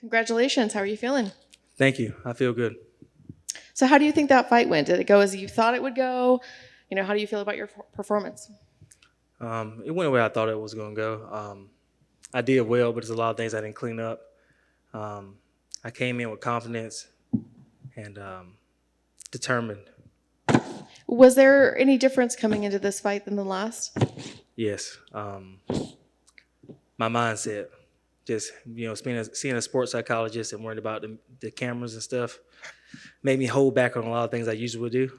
Congratulations. How are you feeling? Thank you. I feel good. So how do you think that fight went? Did it go as you thought it would go? How do you feel about your performance? It went the way I thought it was going to go. I did well, but there's a lot of things I didn't clean up. I came in with confidence and determined. Was there any difference coming into this fight than the last? Yes. My mindset, just seeing a sports psychologist and worried about the cameras and stuff, made me hold back on a lot of things I usually would do.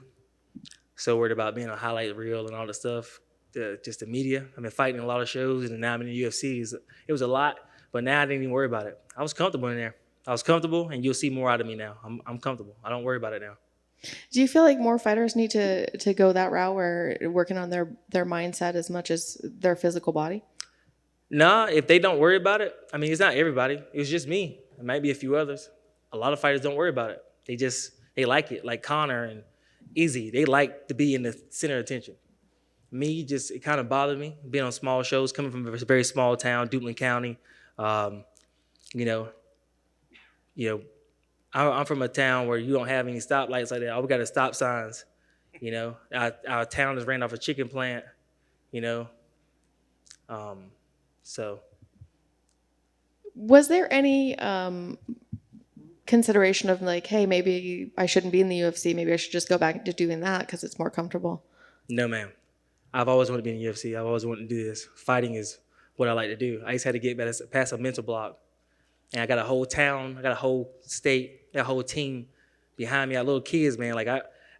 So worried about being a highlight reel and all the stuff. Just the media. I've been fighting a lot of shows, and now I'm in the UFC. It was a lot, but now I didn't even worry about it. I was comfortable in there. I was comfortable, and you'll see more out of me now. I'm comfortable. I don't worry about it now. Do you feel like more fighters need to go that route where working on their mindset as much as their physical body? Nah, if they don't worry about it, I mean, it's not everybody. It was just me. It might be a few others. A lot of fighters don't worry about it. They like it. Like Connor and Izzy, they like to be in the center of attention. Me, it kind of bothered me being on small shows, coming from a very small town, Duplin County. I'm from a town where you don't have any stoplights like that. All we got is stop signs. Our town is ran off a chicken plant. So. Was there any consideration of like, hey, maybe I shouldn't be in the UFC. Maybe I should just go back to doing that because it's more comfortable? No, ma'am. I've always wanted to be in the UFC. I've always wanted to do this. Fighting is what I like to do. I just had to get past a mental block. And I got a whole town, I got a whole state, a whole team behind me. I got little kids, man. Like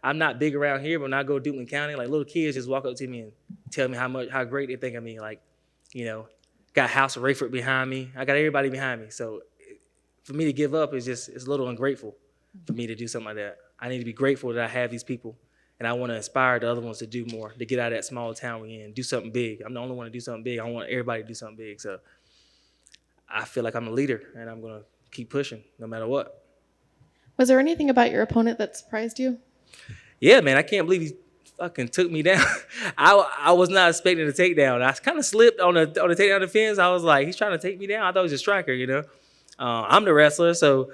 I'm not big around here, but when I go to Duplin County, like little kids just walk up to me and tell me how great they think of me. Like, got House of Rayford behind me. I got everybody behind me. So for me to give up it's a little ungrateful for me to do something like that. I need to be grateful that I have these people. And I want to inspire the other ones to do more, to get out of that small town we're in, do something big. I'm the only one to do something big. I want everybody to do something big. So I feel like I'm a leader, and I'm going to keep pushing no matter what. Was there anything about your opponent that surprised you? Yeah, man, I can't believe he fucking took me down. I was not expecting a takedown. I kind of slipped on the takedown defense. I was like, he's trying to take me down. I thought he was a striker, I'm the wrestler, so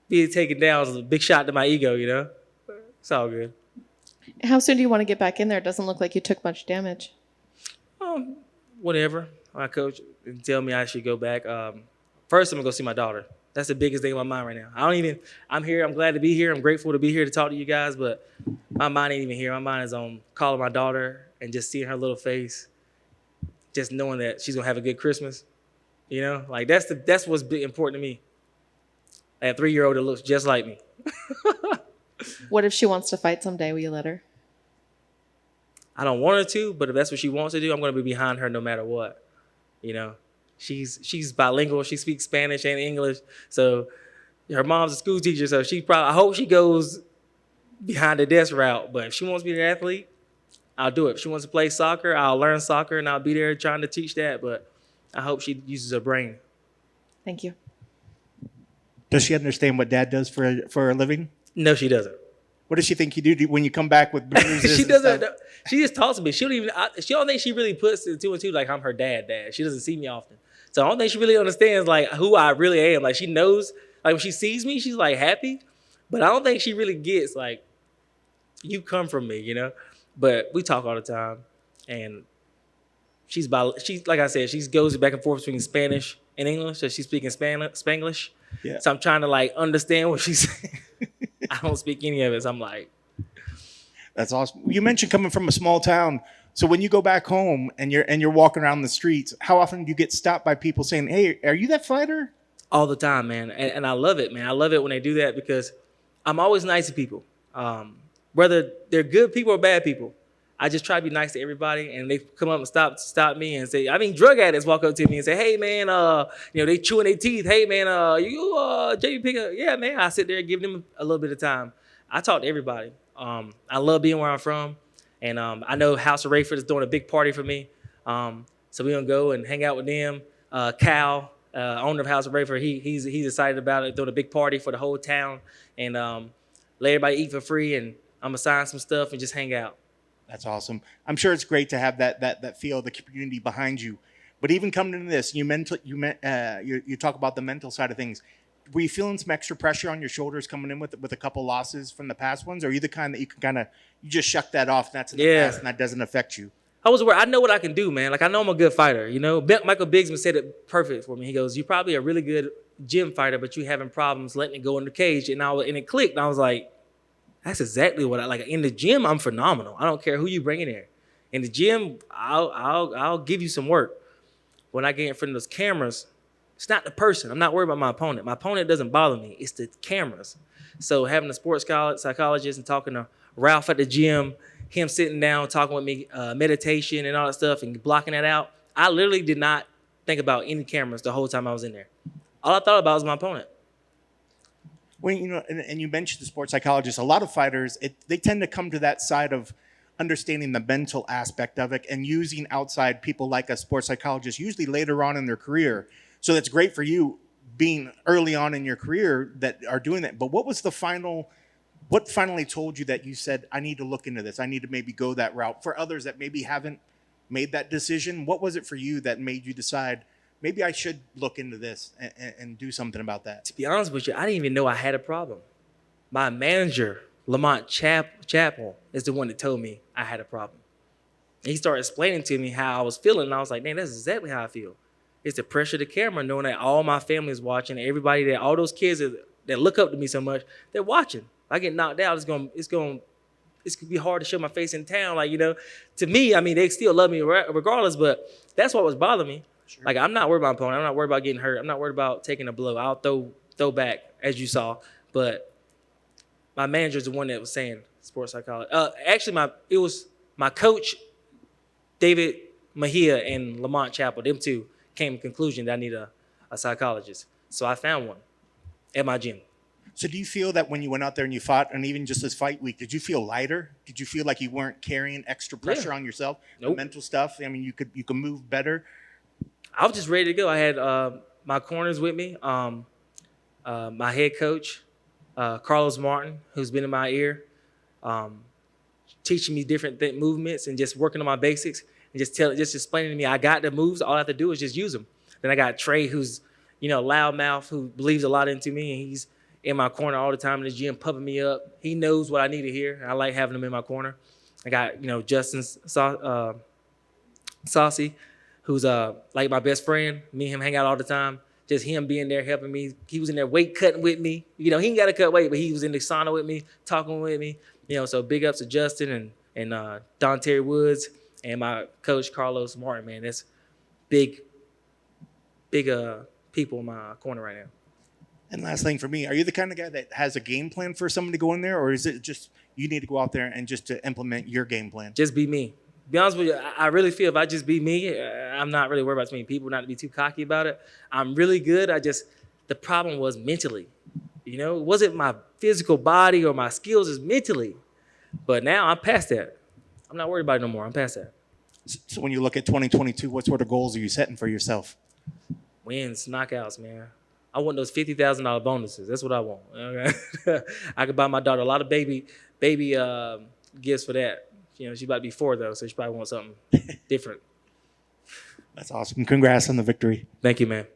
being taken down was a big shot to my ego, It's all good. How soon do you want to get back in there? It doesn't look like you took much damage. Whatever. My coach tell me I should go back. First, I'm going to go see my daughter. That's the biggest thing in my mind right now. I'm here. I'm glad to be here. I'm grateful to be here to talk to you guys, but my mind ain't even here. My mind is on calling my daughter and just seeing her little face, just knowing that she's going to have a good Christmas. Like that's what's important to me. I have a 3-year-old that looks just like me. What if she wants to fight someday? Will you let her? I don't want her to, but if that's what she wants to do, I'm going to be behind her no matter what. She's bilingual. She speaks Spanish and English. So her mom's a school teacher, so I hope she goes behind the desk route. But if she wants to be an athlete, I'll do it. If she wants to play soccer, I'll learn soccer, and I'll be there trying to teach that. But I hope she uses her brain. Thank you. Does she understand what Dad does for a living? No, she doesn't. What does she think you do when you come back with bruises? She doesn't. She just talks to me. She don't think she really puts the 2 and 2 like I'm her dad. She doesn't see me often, so I don't think she really understands like who I really am. Like she knows, like when she sees me, she's like happy, but I don't think she really gets like you come from me, But we talk all the time, and she's like I said, she goes back and forth between Spanish and English, so she's speaking Spanglish. Yeah. So I'm trying to like understand what she's saying. I don't speak any of it. So I'm like, that's awesome. You mentioned coming from a small town. So when you go back home and you're walking around the streets, how often do you get stopped by people saying, "Hey, are you that fighter?" All the time, man. And I love it, man. I love it when they do that because I'm always nice to people. Whether they're good people or bad people. I just try to be nice to everybody, and they come up and stop me and say, drug addicts walk up to me and say, "Hey, man, they chewing their teeth. Hey, man, you JP Pickett?" Yeah, man. I sit there and give them a little bit of time. I talk to everybody. I love being where I'm from, and I know House of Rayford is doing a big party for me. So we're gonna go and hang out with them. Cal, owner of House of Rayford, he's excited about it, doing a big party for the whole town, and let everybody eat for free, and I'm gonna sign some stuff and just hang out. That's awesome. I'm sure it's great to have that feel of the community behind you. But even coming into this, you talk about the mental side of things. were you feeling some extra pressure on your shoulders coming in with a couple losses from the past ones? Or are you the kind that you can you just shuck that off and that's in the past and that doesn't affect you? I was aware. I know what I can do, man. Like, I know I'm a good fighter, you know? Michael Bigsman said it perfect for me. He goes, you're probably a really good gym fighter, but you're having problems letting it go in the cage. And it clicked. And I was like, that's exactly what I like. In the gym, I'm phenomenal. I don't care who you bring in there. In the gym, I'll give you some work. When I get in front of those cameras, it's not the person. I'm not worried about my opponent. My opponent doesn't bother me. It's the cameras. So having a sports psychologist and talking to Ralph at the gym, him sitting down, talking with me, meditation and all that stuff and blocking that out, I literally did not think about any cameras the whole time I was in there. All I thought about was my opponent. Well, you know, and you mentioned the sports psychologist. A lot of fighters, they tend to come to that side of understanding the mental aspect of it and using outside people like a sports psychologist, usually later on in their career. So that's great for you being early on in your career that are doing that. But what finally told you that you said, I need to look into this? I need to maybe go that route. For others that maybe haven't made that decision, what was it for you that made you decide, maybe I should look into this and do something about that? To be honest with you, I didn't even know I had a problem. My manager, Lamont Chappell, is the one that told me I had a problem. He started explaining to me how I was feeling, and I was like, man, that's exactly how I feel. It's the pressure of the camera, knowing that all my family is watching, everybody all those kids that look up to me so much, they're watching. If I get knocked out, it's gonna be hard to show my face in town. Like, you know, to me, I mean, they still love me regardless, but that's what was bothering me. Sure. Like, I'm not worried about my opponent. I'm not worried about getting hurt. I'm not worried about taking a blow. I'll throw back, as you saw. But my manager's the one that was saying sports psychology. Actually, it was my coach, David Mejia, and Lamont Chappell. Them two came to the conclusion that I need a psychologist. So I found one at my gym. So do you feel that when you went out there and you fought, and even just this fight week, did you feel lighter? Did you feel like you weren't carrying extra pressure on yourself? Nope. The mental stuff? I mean, you could move better? I was just ready to go. I had my corners with me, my head coach, Carlos Martin, who's been in my ear, teaching me different movements and just working on my basics and just explaining to me I got the moves. All I have to do is just use them. Then I got Trey, who's, you know, loudmouth, who believes a lot into me, and he's in my corner all the time in the gym, pumping me up. He knows what I need to hear. I like having him in my corner. I got, you know, Justin Saucy, who's like my best friend. Me and him hang out all the time. Just him being there helping me. He was in there weight cutting with me. You know, he ain't got to cut weight, but he was in the sauna with me, talking with me. You know, so big ups to Justin and Don Terry Woods and my coach Carlos Martin, man. That's big people in my corner right now. And last thing for me, are you the kind of guy that has a game plan for someone to go in there, or is it just you need to go out there and just to implement your game plan? Just be me. Be honest with you, I really feel if I just be me, I'm not really worried about too many people, not to be too cocky about it. I'm really good. The problem was mentally. You know, it wasn't my physical body or my skills, it's mentally. But now I'm past that. I'm not worried about it no more. I'm past that. So when you look at 2022, what sort of goals are you setting for yourself? Wins, knockouts, man. I want those $50,000 bonuses. That's what I want. Okay? I could buy my daughter a lot of baby gifts for that. You know, she's about to be 4 though, so she probably wants something different. That's awesome. Congrats on the victory. Thank you, man.